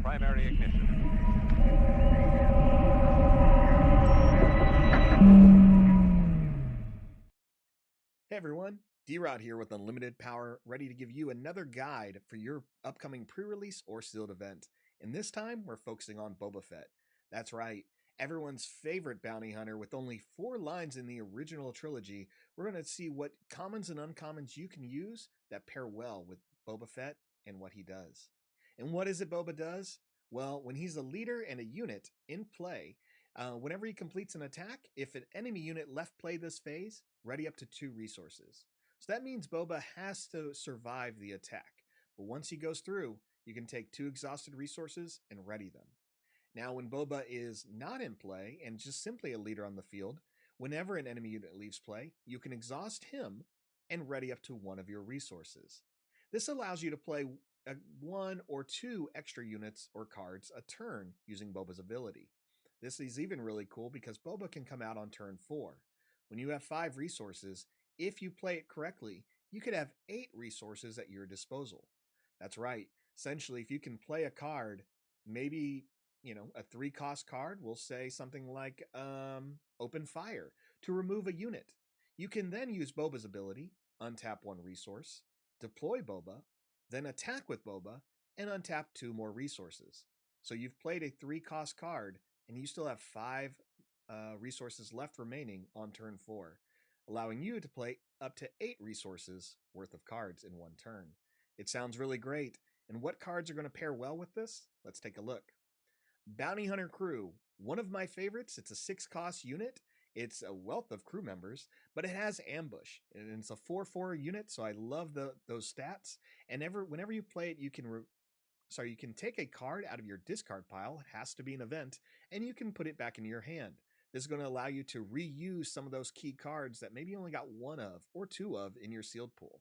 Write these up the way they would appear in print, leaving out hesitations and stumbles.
primary ignition. Hey everyone, D-Rod here with Unlimited Power, ready to give you another guide for your upcoming pre-release or sealed event. And this time, we're focusing on Boba Fett. That's right, everyone's favorite bounty hunter with only 4 lines in the original trilogy. We're going to see what commons and uncommons you can use that pair well with Boba Fett and what he does. And what is it Boba does? Well, when he's a leader and a unit in play, whenever he completes an attack, if an enemy unit left play this phase, ready up to 2 resources. So that means Boba has to survive the attack. But once he goes through, you can take 2 exhausted resources and ready them. Now, when Boba is not in play and just simply a leader on the field, whenever an enemy unit leaves play, you can exhaust him and ready up to 1 of your resources. This allows you to play 1 or 2 extra units or cards a turn using Boba's ability. This is even really cool because Boba can come out on turn 4. When you have 5 resources, if you play it correctly, you could have 8 resources at your disposal. That's right. Essentially, if you can play a card, maybe, a 3-cost card, we'll say something like Open Fire to remove a unit. You can then use Boba's ability, untap 1 resource, deploy Boba, then attack with Boba, and untap 2 more resources. So you've played a 3-cost card, and you still have 5 resources left remaining on turn 4, allowing you to play up to 8 resources worth of cards in 1 turn. It sounds really great. And what cards are going to pair well with this? Let's take a look. Bounty Hunter Crew, one of my favorites. It's a 6-cost unit. It's a wealth of crew members, but it has Ambush, and it's a 4/4 unit, so I love those stats. And whenever you play it, you can take a card out of your discard pile. It has to be an event, and you can put it back into your hand. This is going to allow you to reuse some of those key cards that maybe you only got 1 of or 2 of in your sealed pool.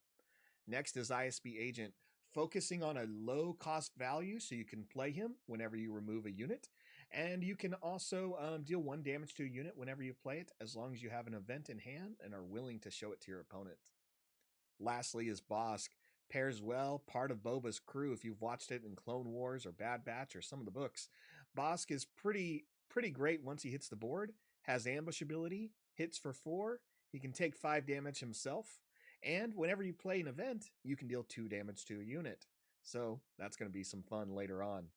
Next is ISB Agent, focusing on a low cost value so you can play him whenever you remove a unit. And you can also deal 1 damage to a unit whenever you play it, as long as you have an event in hand and are willing to show it to your opponent. Lastly is Bosk. Pairs well, part of Boba's crew. If you've watched it in Clone Wars or Bad Batch or some of the books, Bosk is pretty great once he hits the board. Has ambush ability, hits for 4. He can take 5 damage himself, and whenever you play an event, you can deal 2 damage to a unit. So that's going to be some fun later on.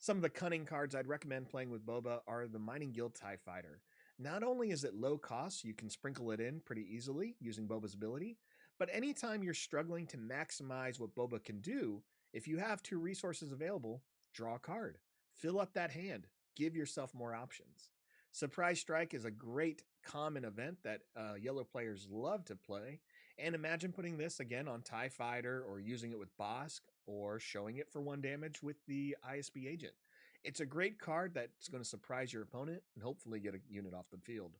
Some of the cunning cards I'd recommend playing with Boba are the Mining Guild TIE Fighter. Not only is it low cost, you can sprinkle it in pretty easily using Boba's ability, but anytime you're struggling to maximize what Boba can do, if you have 2 resources available, draw a card. Fill up that hand. Give yourself more options. Surprise Strike is a great common event that yellow players love to play. And imagine putting this again on TIE Fighter, or using it with Bosk, or showing it for 1 damage with the ISB Agent. It's a great card that's going to surprise your opponent and hopefully get a unit off the field.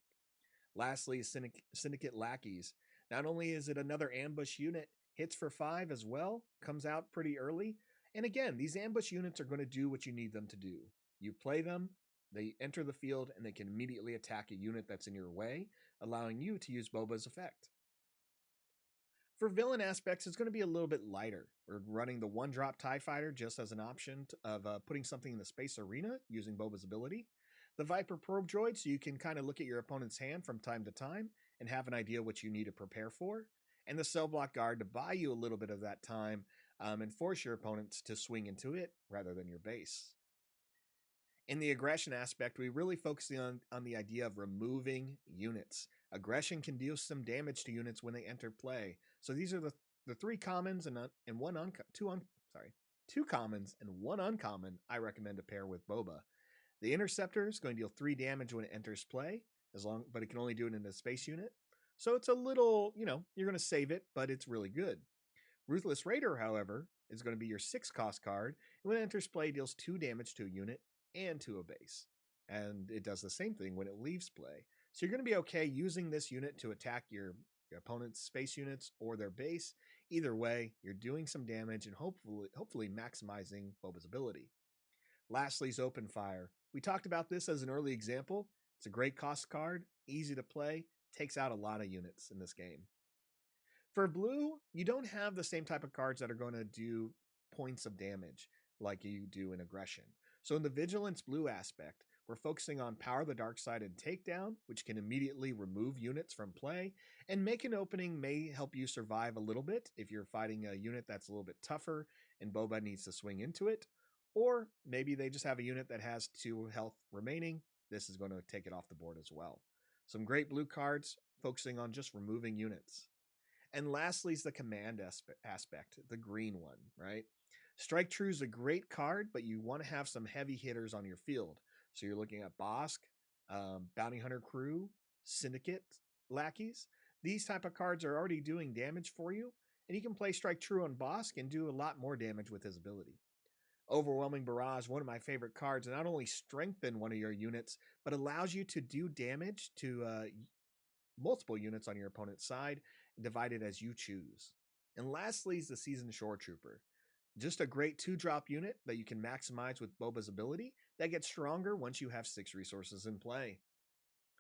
Lastly, Syndicate Lackeys. Not only is it another ambush unit, hits for 5 as well, comes out pretty early. And again, these ambush units are going to do what you need them to do. You play them, they enter the field, and they can immediately attack a unit that's in your way, allowing you to use Boba's effect. For villain aspects, it's going to be a little bit lighter. We're running the 1-drop TIE Fighter just as an option of putting something in the space arena using Boba's ability. The Viper Probe Droid, so you can kind of look at your opponent's hand from time to time and have an idea what you need to prepare for. And the Cell Block Guard to buy you a little bit of that time and force your opponents to swing into it rather than your base. In the aggression aspect, we really focus on the idea of removing units. Aggression can deal some damage to units when they enter play. So these are the 3 commons and 2 commons and 1 uncommon I recommend to pair with Boba. The Interceptor is going to deal 3 damage when it enters play, but it can only do it in a space unit. So it's a little, you're going to save it, but it's really good. Ruthless Raider, however, is going to be your 6-cost card, and when it enters play, deals 2 damage to a unit and to a base. And it does the same thing when it leaves play. So you're going to be okay using this unit to attack your opponent's space units or their base. Either way, you're doing some damage and hopefully maximizing Boba's ability. Lastly is Open Fire. We talked about this as an early example. It's a great cost card, easy to play, takes out a lot of units in this game. For blue, you don't have the same type of cards that are going to do points of damage. like you do in aggression. So in the Vigilance Blue aspect, we're focusing on Power the Dark Side and Takedown, which can immediately remove units from play, and Make an Opening may help you survive a little bit if you're fighting a unit that's a little bit tougher and Boba needs to swing into it. Or maybe they just have a unit that has 2 health remaining. This is going to take it off the board as well. Some great blue cards focusing on just removing units. And lastly is the command aspect, the green one, right? Strike True is a great card, but you want to have some heavy hitters on your field. So you're looking at Bosk, Bounty Hunter Crew, Syndicate lackeys. These type of cards are already doing damage for you, and you can play Strike True on Bosk and do a lot more damage with his ability. Overwhelming Barrage, one of my favorite cards, not only strengthen one of your units, but allows you to do damage to multiple units on your opponent's side, divided as you choose. And lastly is the Seasoned Shore Trooper. Just a great 2-drop unit that you can maximize with Boba's ability that gets stronger once you have 6 resources in play.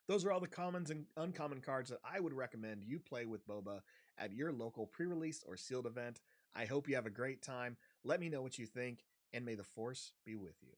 Those are all the commons and uncommon cards that I would recommend you play with Boba at your local pre-release or sealed event. I hope you have a great time. Let me know what you think, and may the Force be with you.